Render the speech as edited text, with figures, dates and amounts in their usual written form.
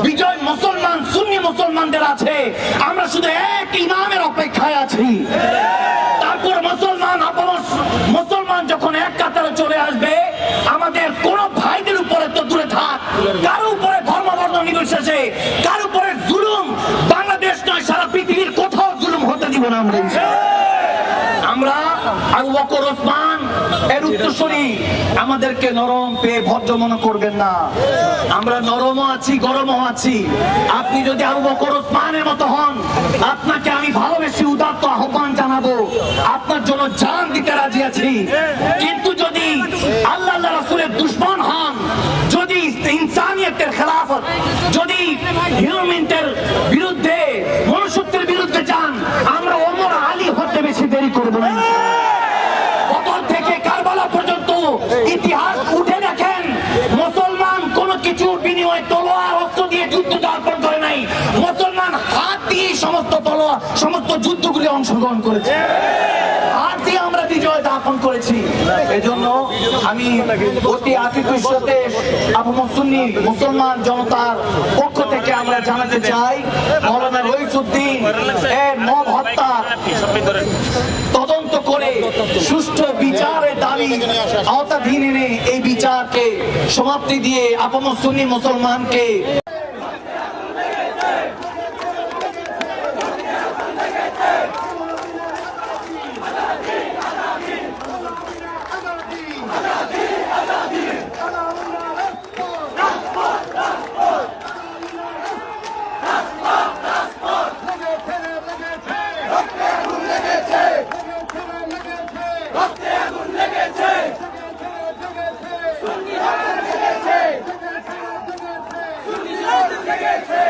বিজয় মুসলমান সুন্নি মুসলমানদের আছে। আমরা শুধু এক ইমামের অপেক্ষায় আছি। তারপর মুসলমান যখন এক কাতারে চলে আসবে, আমাদের কোন ভাইদের উপরে তো দূরে থাক, কারো উপরে ধর্ম বর্ণ নির্বিশেষে কারো উপরে জুলুম বাংলাদেশ নয় সারা পৃথিবীর কোথাও জুলুম হতে দিব না। আমরা আবু বকর ওসমান এর উত্তরসূরি, আমাদেরকে নরম পেয়ে ভদ্র মনে করবেন না। আমরা নরমও আছি, গরমও আছি। আপনি যদি আবু বকর ওসমানের মতো হন, আপনাকে আমি ভালোবেসে উদাত্ত আহ্বান জানাবো, আপনার জন্য জান দিতে রাজি আছি। কিন্তু যদি আল্লাহ রাসূলের দুশমন হন, যদি ইনসানিয়তের খেলাফত, যদি হিউম্যানিটির বিরুদ্ধে, মনুষ্যত্বের বিরুদ্ধে যান, আমরা ওমর আলী হতে বেশি দেরি করব না। বদর থেকে কারবালা পর্যন্ত ইতিহাস উঠে দেখেন, মুসলমান কোন কিছু বিনিময়ে তলোয়ার অস্ত্র দিয়ে যুদ্ধ অর্পণ করে নাই। মুসলমান হাত দিয়ে সমস্ত যুদ্ধগুলি অংশগ্রহণ করেছে, হাত দিয়ে আমরা বিজয় দাপন করেছি। এজন্য আমি অতি আতিথ্যের সাথে সুন্নি মুসলমান জনতার পক্ষ থেকে আমরা জানাতে চাই, মাওলানা রইসউদ্দিন এর মব হত্যা তদন্ত করে সুষ্ঠু বিচারের দাবি আওতাধীন এনে এই বিচারকে সমাপ্তি দিয়ে আপামর সুন্নি মুসলমানকে জেগেছে